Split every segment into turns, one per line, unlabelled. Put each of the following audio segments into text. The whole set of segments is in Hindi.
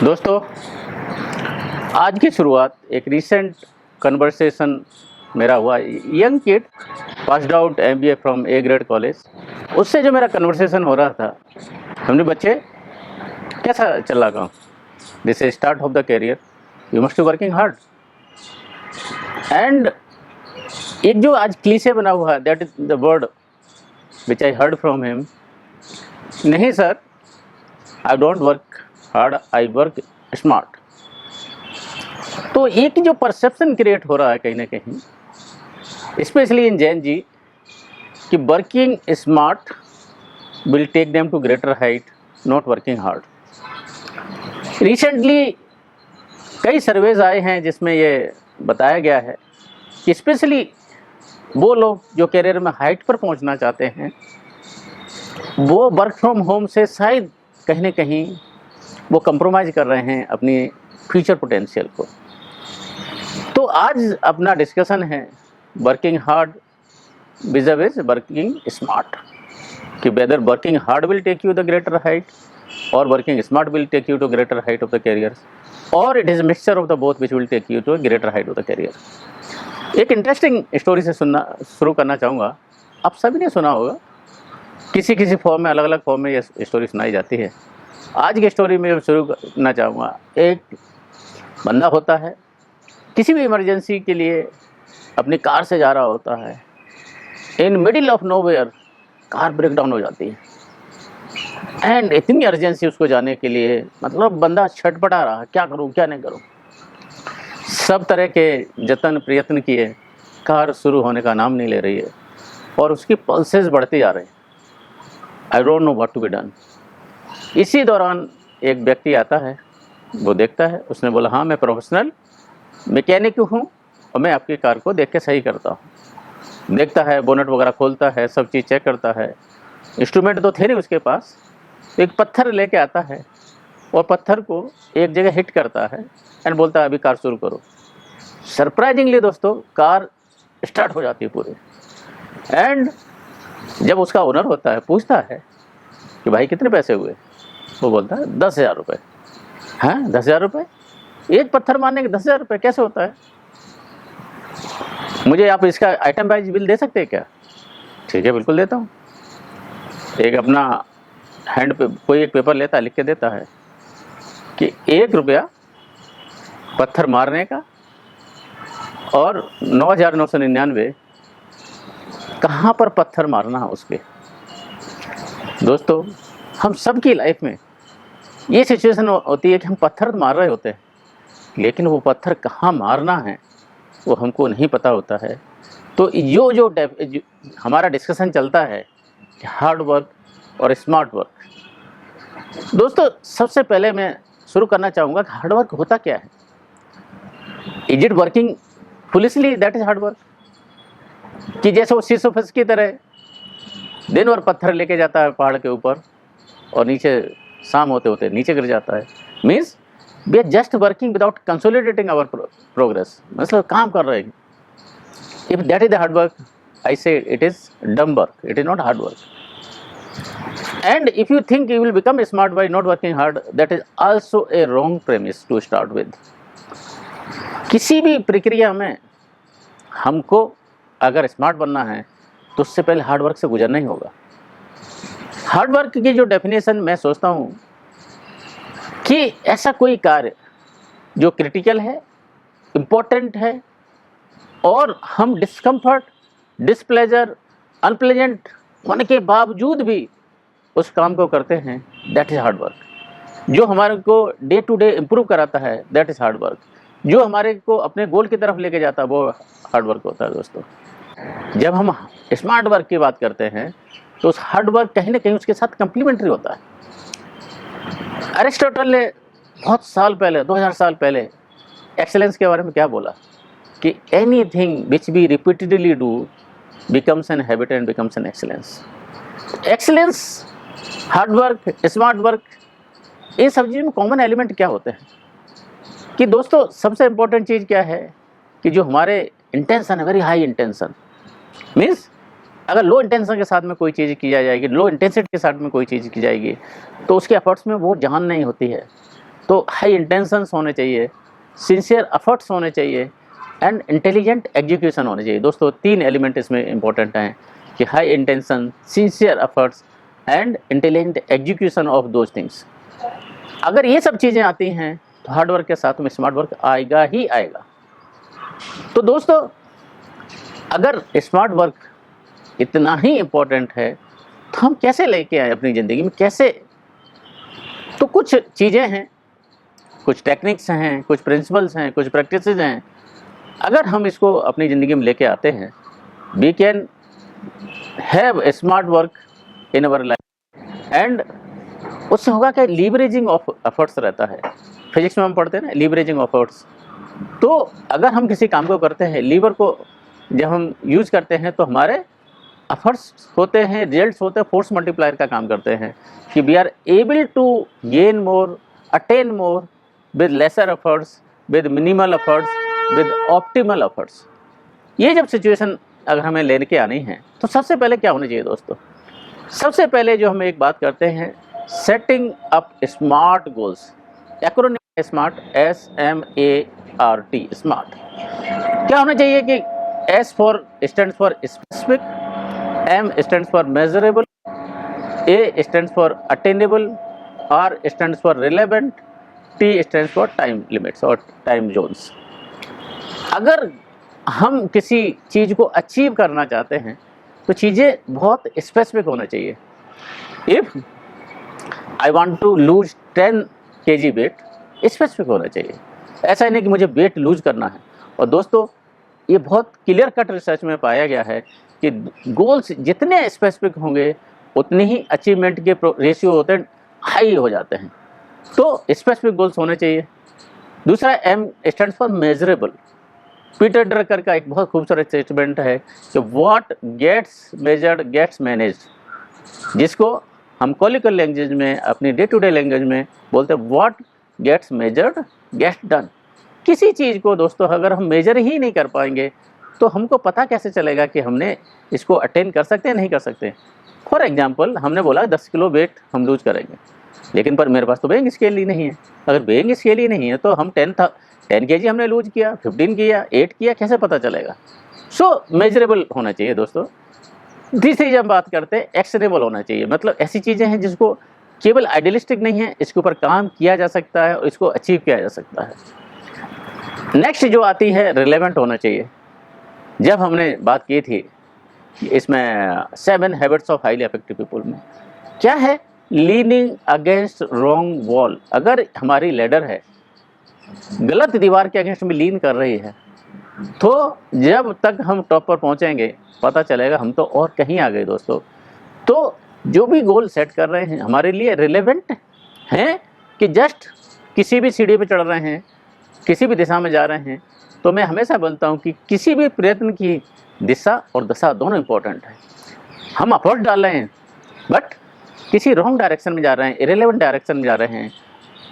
दोस्तों, आज की शुरुआत एक रीसेंट कन्वर्सेशन मेरा हुआ। Young kid passed out MBA from A grade college. उससे जो मेरा कन्वर्सेशन हो रहा था, हमने बच्चे कैसा चल रहा काम, this is start of the career, you must be working hard. And एक जो आज क्लीशे बना हुआ है, that is the word which I heard from him, नहीं sir, I don't work hard, I work smart. तो एक जो परसेप्शन क्रिएट हो रहा है कहीं ना कहीं, स्पेशली इन जैन जी, कि working smart will take them to greater height, not working hard. Recently कई सर्वेज आए हैं जिसमें ये बताया गया है कि स्पेशली वो लोग जो करियर में हाइट पर पहुंचना चाहते हैं, वो वर्क फ्रॉम होम से शायद कहीं ना कहीं वो कंप्रोमाइज़ कर रहे हैं अपनी फ्यूचर पोटेंशियल को। तो आज अपना डिस्कशन है working hard vis working smart, कि whether working hard will take you the greater height और working smart will take you to greater height of the career, और it is mixture of the both which will take you to greater height of the career. एक इंटरेस्टिंग स्टोरी से शुरू करना चाहूँगा। आप सभी ने सुना होगा, किसी किसी फॉर्म में, अलग अलग फॉर्म में ये स्टोरी सुनाई जाती है। आज की स्टोरी में शुरू करना चाहूँगा। एक बंदा होता है, किसी भी इमरजेंसी के लिए अपनी कार से जा रहा होता है, in middle of nowhere car break down हो जाती है एंड इतनी अर्जेंसी उसको जाने के लिए, मतलब बंदा छटपटा रहा, क्या करूँ क्या नहीं करूँ। सब तरह के जतन प्रयत्न किए, कार शुरू होने का नाम नहीं ले रही है और उसकी पल्सेस बढ़ती जा रही हैं। I don't know what to be done. इसी दौरान एक व्यक्ति आता है, वो देखता है, उसने बोला हाँ मैं प्रोफेशनल मैकेनिक हूँ और मैं आपकी कार को देख के सही करता हूँ। देखता है, बोनट वगैरह खोलता है, सब चीज़ चेक करता है। इंस्ट्रूमेंट तो थे नहीं उसके पास, तो एक पत्थर लेके आता है और पत्थर को एक जगह हिट करता है एंड बोलता है अभी कार शुरू करो। सरप्राइजिंगली दोस्तों, कार स्टार्ट हो जाती है पूरी। एंड जब उसका ओनर होता है, पूछता है कि भाई कितने पैसे हुए, वो बोलता है 10,000 रुपये। हाँ 10,000 रुपये, एक पत्थर मारने के 10,000 रुपये कैसे होता है? मुझे आप इसका आइटम वाइज बिल दे सकते हैं क्या? ठीक है, बिल्कुल देता हूँ। एक अपना हैंड पे कोई एक पेपर लेता है, लिख के देता है कि 1 रुपया पत्थर मारने का और 9,999 कहाँ पर पत्थर मारना है उसके। दोस्तों, हम सब की लाइफ में ये सिचुएशन होती है कि हम पत्थर मार रहे होते हैं, लेकिन वो पत्थर कहाँ मारना है वो हमको नहीं पता होता है। तो जो हमारा डिस्कशन चलता है कि हार्ड वर्क और स्मार्ट वर्क। दोस्तों, सबसे पहले मैं शुरू करना चाहूँगा कि हार्ड वर्क होता क्या है। Is it working foolishly, that is hard work. कि जैसे वो सिसोफस की तरह दिन भर पत्थर लेके जाता है पहाड़ के ऊपर और नीचे शाम होते होते नीचे गिर जाता है। Means we are just working without consolidating our progress, मतलब काम कर रहे हैं। If that is the hard work, I say it is dumb work, it is not hard work. And if you think you will become smart by not working hard, that is also a wrong premise to start with. किसी भी प्रक्रिया में हमको अगर स्मार्ट बनना है तो उससे पहले हार्ड वर्क से गुजरना ही होगा। हार्ड वर्क की जो डेफिनेशन मैं सोचता हूँ कि ऐसा कोई कार्य जो क्रिटिकल है, इम्पोर्टेंट है और हम डिस्कम्फर्ट, डिसप्लेजर, अनप्लेजेंट होने के बावजूद भी उस काम को करते हैं, दैट इज़ हार्ड वर्क। जो हमारे को डे टू डे इम्प्रूव कराता है, दैट इज़ हार्ड वर्क। जो हमारे को अपने गोल की तरफ लेके जाता है, वो हार्ड वर्क होता है। दोस्तों, जब हम स्मार्ट वर्क की बात करते हैं तो उस हार्ड वर्क कहीं ना कहीं उसके साथ कम्प्लीमेंट्री होता है। अरिस्टोटल ने बहुत साल पहले, 2000 साल पहले, एक्सेलेंस के बारे में क्या बोला कि anything which we repeatedly do becomes an habit and becomes an excellence. Excellence, hard work, smart work, इन सब चीज़ों में कॉमन एलिमेंट क्या होते हैं कि दोस्तों, सबसे इम्पोर्टेंट चीज़ क्या है कि जो हमारे इंटेंशन है, वेरी हाई इंटेंशन। मीन्स अगर लो इंटेंशन के साथ में कोई चीज़ की जाएगी, लो इंटेंसिटी के साथ में कोई चीज़ की जाएगी, तो उसके एफर्ट्स में वो जान नहीं होती है। तो हाई इंटेंशंस होने चाहिए, सिंसियर एफर्ट्स होने चाहिए एंड इंटेलिजेंट एग्जीक्यूशन होने चाहिए। दोस्तों 3 एलिमेंट इसमें इंपॉर्टेंट हैं कि high intention, sincere efforts and intelligent execution of those things. अगर ये सब चीज़ें आती हैं तो हार्ड वर्क के साथ में स्मार्ट वर्क आएगा ही आएगा। तो दोस्तों अगर स्मार्ट वर्क इतना ही इम्पोर्टेंट है तो हम कैसे लेके आए अपनी ज़िंदगी में, कैसे? तो कुछ चीज़ें हैं, कुछ टेक्निक्स हैं, कुछ प्रिंसिपल्स हैं, कुछ प्रैक्टिसेस हैं। अगर हम इसको अपनी ज़िंदगी में लेके आते हैं, we can have smart work in our life and उससे होगा क्या, लीवरेजिंग ऑफ एफर्ट्स रहता है। फिजिक्स में हम पढ़ते हैं ना, लीवरेजिंग ऑफ एफर्ट्स। तो अगर हम किसी काम को करते हैं, लीवर को जब हम यूज़ करते हैं तो हमारे एफर्ट्स होते हैं, रिजल्ट्स होते हैं, फोर्स मल्टीप्लायर का काम करते हैं कि we are able to gain more, attain more with lesser efforts, with minimal efforts, with optimal efforts. ये जब सिचुएशन अगर हमें लेने के आनी है तो सबसे पहले क्या होना चाहिए दोस्तों? सबसे पहले जो हम एक बात करते हैं, setting up smart goals. Acronym smart, SMART, smart. क्या होना चाहिए कि S for stands for specific, M stands for measurable, A stands for attainable, R stands for relevant, T stands for time limits और टाइम जोन्स। अगर हम किसी चीज़ को अचीव करना चाहते हैं तो चीज़ें बहुत स्पेसिफिक होना चाहिए। If I want to lose 10 kg weight, specific होना चाहिए। ऐसा नहीं कि मुझे वेट लूज करना है। और दोस्तों ये बहुत क्लियर कट रिसर्च में पाया गया है कि गोल्स जितने स्पेसिफिक होंगे उतनी ही अचीवमेंट के रेशियो होते हैं, हाई हो जाते हैं। तो स्पेसिफिक गोल्स होने चाहिए। दूसरा M stands for measurable. Peter Drucker का एक बहुत खूबसूरत स्टेटमेंट है कि what gets measured gets managed, जिसको हम कॉलिकल लैंग्वेज में, अपनी डे टू डे लैंग्वेज में बोलते हैं what gets measured gets done. किसी चीज़ को दोस्तों अगर हम मेजर ही नहीं कर पाएंगे तो हमको पता कैसे चलेगा कि हमने इसको अटेन कर सकते हैं नहीं कर सकते। फॉर एग्जांपल हमने बोला 10 किलो वेट हम लूज करेंगे, लेकिन पर मेरे पास तो वेइंग स्केल ही नहीं है। अगर वेइंग स्केल ही नहीं है तो हम 10 kg हमने लूज किया, 15 किया, 8 किया, कैसे पता चलेगा? सो मेजरेबल होना चाहिए दोस्तों। तीसरी जब बात करते हैं, एक्शनेबल होना चाहिए। मतलब ऐसी चीज़ें हैं जिसको केवल आइडियलिस्टिक नहीं है, इसके ऊपर काम किया जा सकता है और इसको अचीव किया जा सकता है। नेक्स्ट जो आती है, रिलेवेंट होना चाहिए। जब हमने बात की थी इसमें 7 habits of highly effective people में क्या है, लीनिंग अगेंस्ट रॉन्ग वॉल। अगर हमारी लेडर है गलत दीवार के अगेंस्ट में लीन कर रही है तो जब तक हम टॉप पर पहुंचेंगे पता चलेगा हम तो और कहीं आ गए दोस्तों। तो जो भी गोल सेट कर रहे हैं हमारे लिए रिलेवेंट हैं कि जस्ट किसी भी सीढ़ी पे चढ़ रहे हैं, किसी भी दिशा में जा रहे हैं। तो मैं हमेशा बोलता हूं कि किसी भी प्रयत्न की दिशा और दशा दोनों इम्पोर्टेंट है। हम एफर्ट डाल रहे हैं बट किसी रॉन्ग डायरेक्शन में जा रहे हैं, इरेलेवेंट डायरेक्शन में जा रहे हैं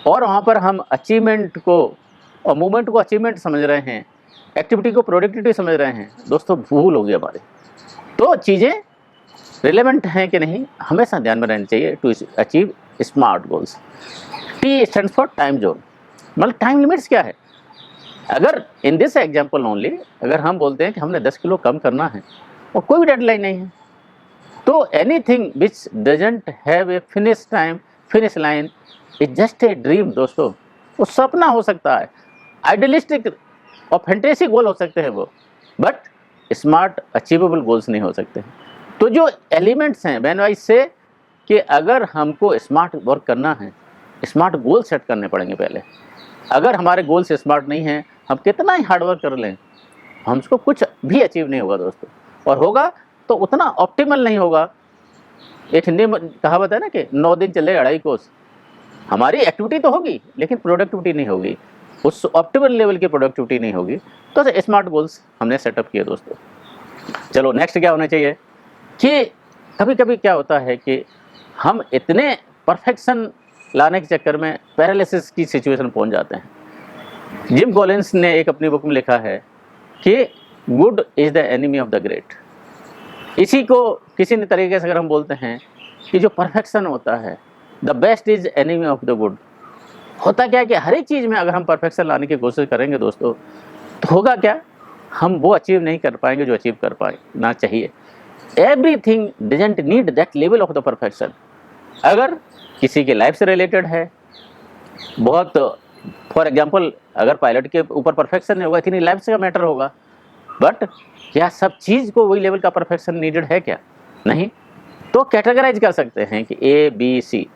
और वहाँ पर हम अचीवमेंट को और मूवमेंट को अचीवमेंट समझ रहे हैं, एक्टिविटी को प्रोडक्टिविटी समझ रहे हैं, दोस्तों भूल होगी हमारी। तो चीज़ें रिलेवेंट हैं कि नहीं हमेशा ध्यान में रहनी चाहिए to achieve smart goals. T stands for time zone. मतलब टाइम लिमिट्स क्या है? अगर इन दिस एग्जाम्पल ओनली अगर हम बोलते हैं कि हमने 10 किलो कम करना है और कोई भी डेडलाइन नहीं है तो anything which doesn't have a finish time, finish line is just a dream. दोस्तों वो सपना हो सकता है, आइडियलिस्टिक और फैंटेसी गोल हो सकते हैं वो, बट स्मार्ट अचीवेबल गोल्स नहीं हो सकते। तो जो एलिमेंट्स हैं व्हेन आई से कि अगर हमको स्मार्ट वर्क करना है, स्मार्ट गोल सेट करने पड़ेंगे पहले। अगर हमारे गोल्स स्मार्ट नहीं हैं, हम कितना ही हार्ड वर्क कर लें हमको कुछ भी अचीव नहीं होगा दोस्तों, और होगा तो उतना ऑप्टिमल नहीं होगा। एक हिंदी में कहावत है ना कि 9 दिन चले 2.5 कोस। हमारी एक्टिविटी तो होगी लेकिन प्रोडक्टिविटी नहीं होगी, उस ऑप्टिमल लेवल की प्रोडक्टिविटी नहीं होगी। तो स्मार्ट गोल्स हमने सेटअप किए दोस्तों। चलो नेक्स्ट क्या होना चाहिए कि कभी कभी क्या होता है कि हम इतने परफेक्शन लाने के चक्कर में पैरालिसिस की सिचुएशन पहुंच जाते हैं। जिम कॉलिंस ने एक अपनी बुक में लिखा है कि good is the enemy of the great. इसी को किसी ने तरीके से अगर हम बोलते हैं कि जो परफेक्शन होता है, the best is enemy of the good. होता क्या है कि हर एक चीज़ में अगर हम परफेक्शन लाने की कोशिश करेंगे दोस्तों, तो होगा क्या, हम वो अचीव नहीं कर पाएंगे जो अचीव कर पाना चाहिए। Everything doesn't need that level of the perfection. अगर किसी के लाइफ से रिलेटेड है, बहुत फॉर एग्जांपल अगर पायलट के ऊपर परफेक्शन नहीं होगा, इतनी लाइफ से का मैटर होगा, बट क्या सब चीज़ को वही लेवल का परफेक्शन नीडेड है क्या? नहीं। तो कैटेगराइज कर सकते हैं कि A B C,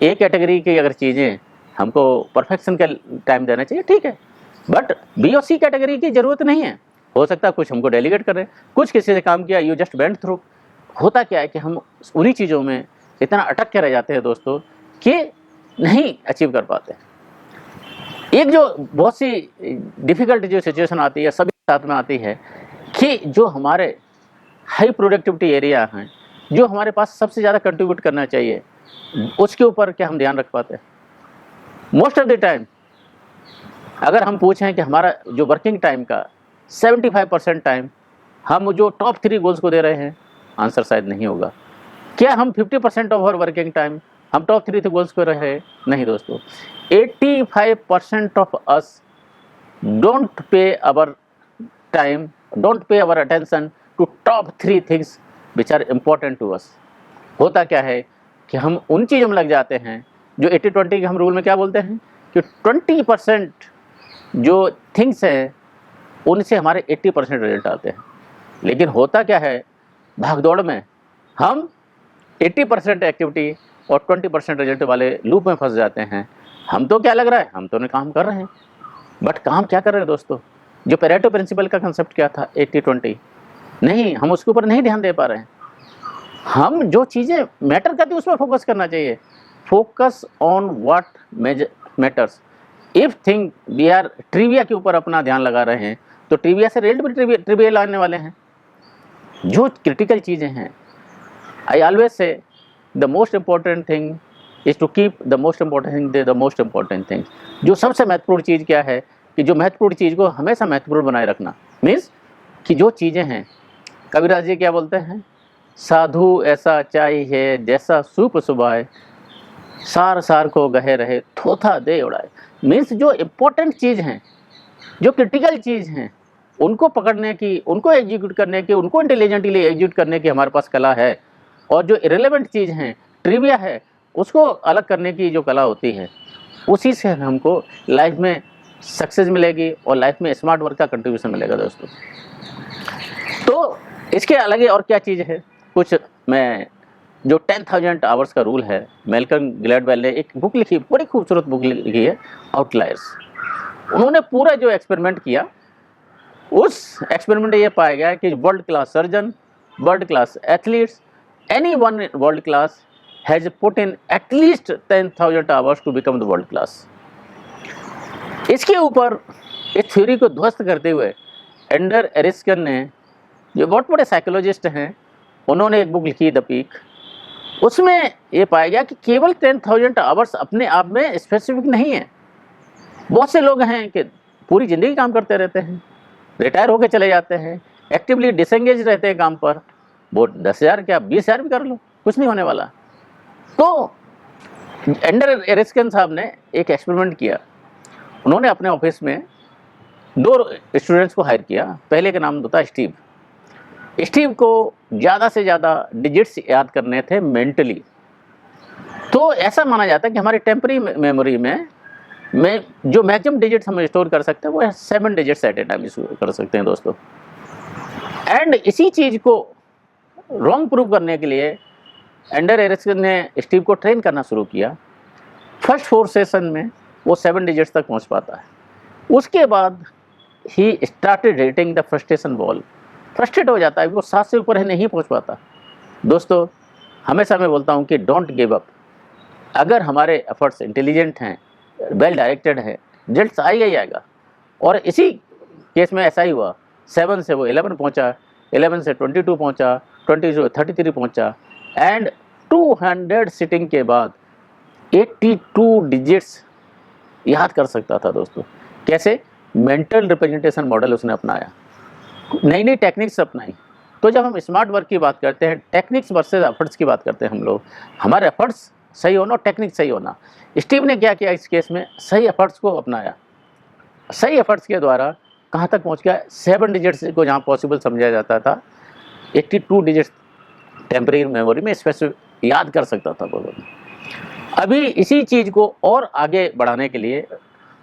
A category की अगर चीज़ें हमको परफेक्शन का टाइम देना चाहिए, ठीक है, बट बी और सी कैटेगरी की ज़रूरत नहीं है। हो सकता है कुछ हमको डेलीगेट करें, कुछ किसी से काम किया, यू जस्ट बेंड थ्रू। होता क्या है कि हम उन्हीं चीज़ों में इतना अटक के रह जाते हैं दोस्तों कि नहीं अचीव कर पाते। एक जो बहुत सी डिफ़िकल्ट जो सिचुएशन आती है सभी साथ में आती है कि जो हमारे हाई प्रोडक्टिविटी एरिया हैं, जो हमारे पास सबसे ज़्यादा कंट्रीब्यूट करना चाहिए, उसके ऊपर क्या हम ध्यान रख पाते हैं? मोस्ट ऑफ द टाइम अगर हम पूछें कि हमारा जो वर्किंग टाइम का 75% टाइम हम जो टॉप 3 गोल्स को दे रहे हैं, आंसर शायद नहीं होगा। क्या हम 50% ऑफ आवर वर्किंग टाइम हम टॉप 3 गोल्स को रहे हैं? नहीं दोस्तों, 85% of us don't pay our time, don't pay our attention to top 3 things which are important to us. होता क्या है कि हम उन चीज़ों में लग जाते हैं जो 80-20 के हम रूल में क्या बोलते हैं कि 20% जो थिंग्स हैं उनसे हमारे 80% रिजल्ट आते हैं। लेकिन होता क्या है, भागदौड़ में हम 80% एक्टिविटी और 20% रिजल्ट वाले लूप में फंस जाते हैं। हम तो क्या लग रहा है, हम तो ने काम कर रहे हैं, बट काम क्या कर रहे हैं दोस्तों? जो पेरेटो प्रिंसिपल का कंसेप्ट क्या था 80-20, नहीं, हम उसके ऊपर नहीं ध्यान दे पा रहे हैं। हम जो चीज़ें मैटर करती हैं उस पर फोकस करना चाहिए। Focus on what matters. If thing we are trivia के ऊपर अपना ध्यान लगा रहे हैं तो ट्रिविया से रिजल्ट भी ट्रिविया लाने वाले हैं। जो क्रिटिकल चीज़ें हैं, I always say the most important thing is to keep the most important thing the most important thing. जो सबसे महत्वपूर्ण चीज़ क्या है कि जो महत्वपूर्ण चीज़ को हमेशा महत्वपूर्ण बनाए रखना। मीन्स कि जो चीज़ें हैं, कबीरदास जी क्या बोलते हैं, साधु ऐसा चाहिए जैसा सूप सुबाए, सार सार को गहे रहे थोथा दे उड़ाए। मीन्स जो इम्पोर्टेंट चीज़ हैं, जो क्रिटिकल चीज़ हैं, उनको पकड़ने की, उनको एग्जीक्यूट करने की, उनको इंटेलिजेंटली एग्जीक्यूट करने की हमारे पास कला है। और जो इरेलेवेंट चीज़ हैं, ट्रिविया है, उसको अलग करने की जो कला होती है, उसी से हमको लाइफ में सक्सेस मिलेगी और लाइफ में स्मार्ट वर्क का कंट्रीब्यूशन मिलेगा दोस्तों। तो इसके अलग ही और क्या चीज़ है, कुछ मैं जो 10,000 आवर्स का रूल है, मैल्कम ग्लैडवेल ने एक बुक लिखी, बड़ी खूबसूरत बुक लिखी है, आउटलायर्स। उन्होंने पूरा जो एक्सपेरिमेंट किया, उस एक्सपेरिमेंट में ये पाया गया कि world class surgeon, world class athletes, any one world class has put in at least 10,000 hours to become the world class. इसके ऊपर इस थ्योरी को ध्वस्त करते हुए एंडर एरिस्टन ने, जो बहुत बड़े साइकोलॉजिस्ट हैं, उन्होंने एक बुक लिखी द पीक। उसमें ये पाया गया कि केवल 10,000 आवर्स अपने आप में स्पेसिफिक नहीं है। बहुत से लोग हैं कि पूरी ज़िंदगी काम करते रहते हैं, रिटायर होकर चले जाते हैं, एक्टिवली डिसएंगेज रहते हैं काम पर। वो 10,000 क्या 20,000 भी कर लो, कुछ नहीं होने वाला। तो एंडर एरिस्टन साहब ने एक एक्सपेरिमेंट किया। उन्होंने अपने ऑफिस में 2 स्टूडेंट्स को हायर किया। पहले का नाम था स्टीव। स्टीव को ज़्यादा से ज़्यादा डिजिट्स याद करने थे मेंटली। तो ऐसा माना जाता है कि हमारी टेम्पररी मेमोरी में जो मैक्सिमम डिजिट्स हम स्टोर कर सकते हैं वो 7 डिजिट्स एट ए टाइम कर सकते हैं दोस्तों। एंड इसी चीज़ को रॉन्ग प्रूव करने के लिए एंडर एरिस्टन ने स्टीव को ट्रेन करना शुरू किया। फर्स्ट 4 सेशन में वो 7 डिजिट्स तक पहुंच पाता है। उसके बाद he started rating the frustration wall. Frustrate हो जाता है, वो 7 से ऊपर नहीं पहुंच पाता। दोस्तों, हमेशा मैं बोलता हूं कि डोंट गिव अप। अगर हमारे एफर्ट्स इंटेलिजेंट हैं, वेल डायरेक्टेड है, रिजल्ट आएगा ही आएगा। और इसी केस में ऐसा ही हुआ। 7 से वो 11 पहुंचा, 11 से 22 पहुंचा, 20 से 33 पहुंचा, एंड 200 सिटिंग के बाद 82 डिजिट्स याद कर सकता था दोस्तों। कैसे? मेंटल रिप्रेजेंटेशन मॉडल उसने अपनाया, नई नई टेक्निक्स अपनाई। तो जब हम स्मार्ट वर्क की बात करते हैं, टेक्निक्स वर्सेस एफर्ट्स की बात करते हैं हम लोग, हमारे एफर्ट्स सही होना और टेक्निक सही होना। स्टीव ने क्या किया इस केस में, सही एफर्ट्स को अपनाया, सही एफर्ट्स के द्वारा कहाँ तक पहुँच गया, 7 डिजिट्स को जहाँ पॉसिबल समझा जाता था 82 डिजिट्स टेम्परेरी मेमोरी में स्पेसिफिक याद कर सकता था वो। अभी इसी चीज़ को और आगे बढ़ाने के लिए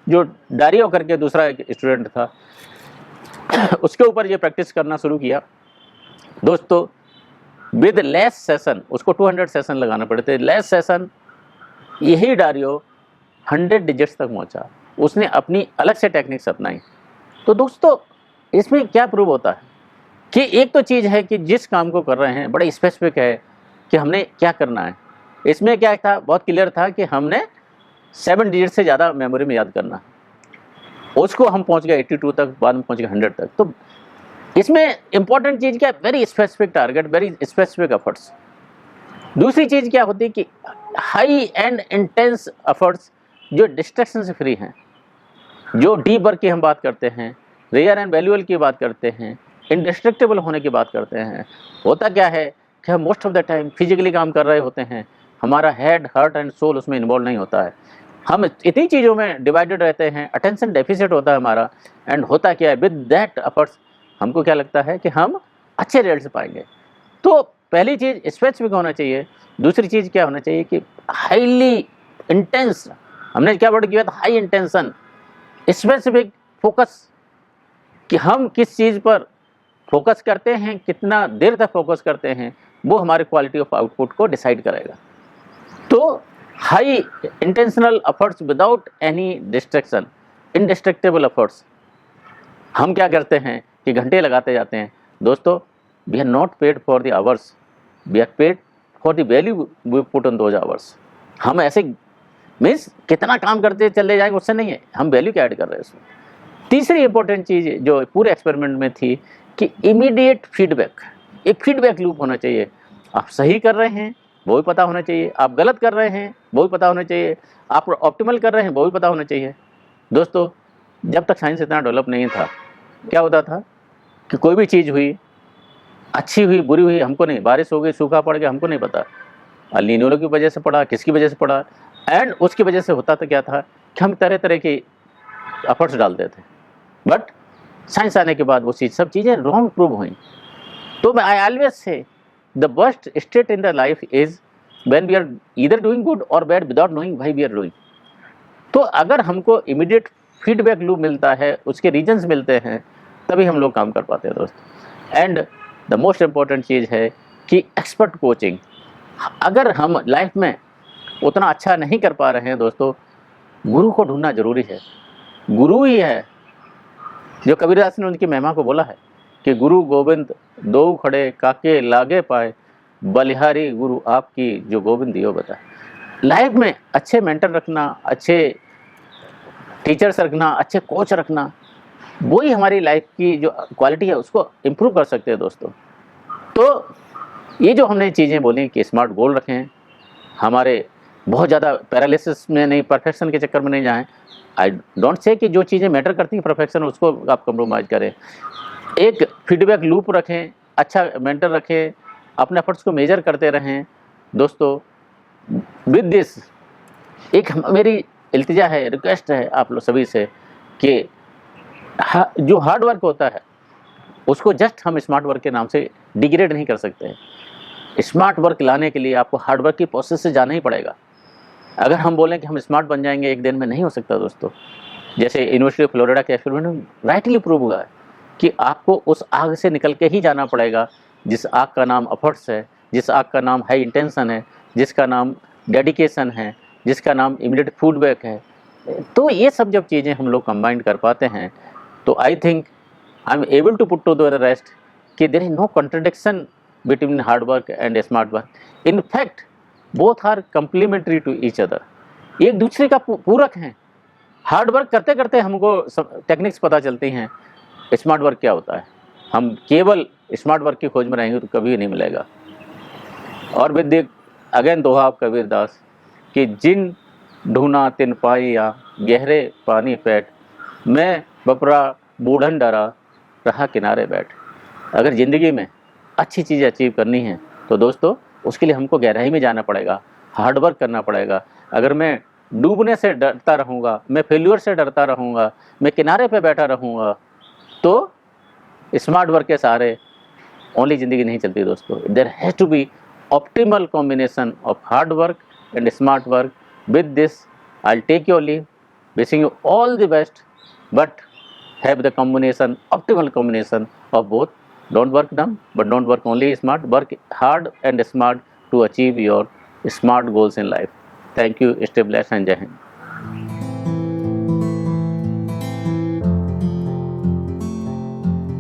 जो डारियो करके दूसरा एक स्टूडेंट था उसके ऊपर ये प्रैक्टिस करना शुरू किया दोस्तों। विद लेस सेशन, उसको 200 सेशन लगाना पड़े थे, लेस सेशन यही डारियो 100 डिजिट्स तक पहुंचा। उसने अपनी अलग से टेक्निक्स अपनाई। तो दोस्तों इसमें क्या प्रूव होता है कि एक तो चीज़ है कि जिस काम को कर रहे हैं बड़े स्पेसिफिक है कि हमने क्या करना है। इसमें क्या था, बहुत क्लियर था कि हमने 7 डिजिट से ज़्यादा मेमोरी में याद करना, उसको हम पहुंच गए 82 तक, बाद में पहुंच गए 100 तक। तो इसमें इंपॉर्टेंट चीज़ क्या है, very specific target, very specific efforts. दूसरी चीज़ क्या होती है कि हाई एंड इंटेंस एफर्ट्स जो डिस्ट्रैक्शन से फ्री हैं, जो डीप वर्क की हम बात करते हैं, रेयर एंड वैल्यूएबल की बात करते हैं, इंडिस्ट्रक्टेबल होने की बात करते हैं। होता क्या है कि हम most of the time physically काम कर रहे होते हैं, हमारा हेड, हार्ट एंड सोल उसमें इन्वॉल्व नहीं होता है, हम इतनी चीज़ों में डिवाइडेड रहते हैं, अटेंशन डेफिसिट होता है हमारा। एंड होता क्या है, विद दैट एफर्ट्स हमको क्या लगता है कि हम अच्छे रिजल्ट पाएंगे। तो पहली चीज़ स्पेसिफिक होना चाहिए। दूसरी चीज़ क्या होना चाहिए कि हाईली इंटेंस, हमने क्या वर्ड किया था, हाई इंटेंशन, स्पेसिफिक फोकस, कि हम किस चीज़ पर फोकस करते हैं, कितना देर तक फोकस करते हैं, वो हमारे क्वालिटी ऑफ आउटपुट को डिसाइड करेगा। तो high intentional efforts without any distraction, indestructible efforts. हम क्या करते हैं कि घंटे लगाते जाते हैं दोस्तों। We are not paid for the hours, we are paid for the value we put on those hours. हम ऐसे मीन्स कितना काम करते चले जाएंगे उससे नहीं है, हम वैल्यू क्या ऐड कर रहे हैं उसमें। तीसरी इंपॉर्टेंट चीज़ जो पूरे एक्सपेरिमेंट में थी कि इमीडिएट फीडबैक, एक फीडबैक लूप होना चाहिए। आप सही कर रहे हैं वो भी पता होना चाहिए, आप गलत कर रहे हैं वो भी पता होना चाहिए, आप ऑप्टिमल कर रहे हैं वो भी पता होना चाहिए। दोस्तों जब तक साइंस इतना डेवलप नहीं था, क्या होता था कि कोई भी चीज़ हुई, अच्छी हुई बुरी हुई हमको नहीं, बारिश हो गई, सूखा पड़ गया, हमको नहीं पता, अल नीनो की वजह से पड़ा, किसकी वजह से पड़ा, एंड उसकी वजह से होता तो क्या था कि हम तरह तरह के एफर्ट्स डालते थे। बट साइंस आने के बाद वो चीज़, सब चीज़ें रॉन्ग प्रूव हुई। तो मैं I always say the worst state in the life is when we are either doing good or bad without knowing why we are doing. तो अगर हमको इमीडिएट फीडबैक लूप मिलता है, उसके रीजंस मिलते हैं, तभी हम लोग काम कर पाते हैं दोस्त। एंड द मोस्ट इम्पॉर्टेंट चीज़ है कि एक्सपर्ट कोचिंग। अगर हम लाइफ में उतना अच्छा नहीं कर पा रहे हैं दोस्तों, गुरु को ढूंढना जरूरी है। गुरु ही है जो कबीरदास ने उनकी महिमा को बोला है कि गुरु गोविंद दो खड़े काके लागे पाए, बलिहारी गुरु आपकी जो गोविंद दियो बताए। लाइफ में अच्छे मेंटर रखना, अच्छे टीचर्स रखना, अच्छे कोच रखना, वही हमारी लाइफ की जो क्वालिटी है उसको इम्प्रूव कर सकते हैं दोस्तों। तो ये जो हमने चीज़ें बोली कि स्मार्ट गोल रखें, हमारे बहुत ज़्यादा पैरालिसिस में नहीं, परफेक्शन के चक्कर में नहीं जाएं। आई डोंट से कि जो चीज़ें मैटर करती हैं परफेक्शन उसको आप कंप्रोमाइज़ करें। एक फीडबैक लूप रखें, अच्छा मेंटर रखें, अपने एफर्ट्स को मेजर करते रहें दोस्तों। विद दिस एक मेरी इल्तिजा है, रिक्वेस्ट है आप लोग सभी से कि जो हार्ड वर्क होता है उसको जस्ट हम स्मार्ट वर्क के नाम से डिग्रेड नहीं कर सकते हैं। स्मार्ट वर्क लाने के लिए आपको हार्ड वर्क की प्रोसेस से जाना ही पड़ेगा। अगर हम बोलें कि हम स्मार्ट बन जाएंगे एक दिन में, नहीं हो सकता दोस्तों। जैसे यूनिवर्सिटी ऑफ फ्लोरिडा के एक्सपेरिमेंट में राइटली प्रूव हुआ है कि आपको उस आग से निकल के ही जाना पड़ेगा जिस आग का नाम एफर्ट्स है, जिस आग का नाम हाई इंटेंशन है, जिसका नाम डेडिकेशन है, जिसका नाम इमीडिएट फीडबैक है। तो ये सब जब चीज़ें हम लोग कंबाइन कर पाते हैं तो I think I am able to put to the rest कि there is no contradiction between hard work and smart work. In fact both are complementary to each other, एक दूसरे का पूरक हैं। हार्ड वर्क करते करते हमको टेक्निक्स पता चलती हैं, स्मार्ट वर्क क्या होता है। हम केवल स्मार्ट वर्क की खोज में रहेंगे तो कभी नहीं मिलेगा। और विद अगेन दोहा आप कबीरदास कि जिन ढूंढा तिन पाइया गहरे पानी पैठ, मैं बपरा बूढ़न डरा रहा किनारे बैठ। अगर ज़िंदगी में अच्छी चीज़ें अचीव करनी है तो दोस्तों उसके लिए हमको गहराई में जाना पड़ेगा, हार्ड वर्क करना पड़ेगा। अगर मैं डूबने से डरता रहूँगा, मैं फेल्यूर से डरता रहूँगा, मैं किनारे पे बैठा रहूँगा, तो स्मार्ट वर्क के सहारे ओनली ज़िंदगी नहीं चलती दोस्तों। There has to be optimal combination of hard work and smart work. With this I will take your leave, wishing you all the best, but have the combination, optimal combination of both. Don't work dumb, but don't work only smart. Work hard and smart to achieve your smart goals in life. Thank you. Stay blessed and Jai Hind.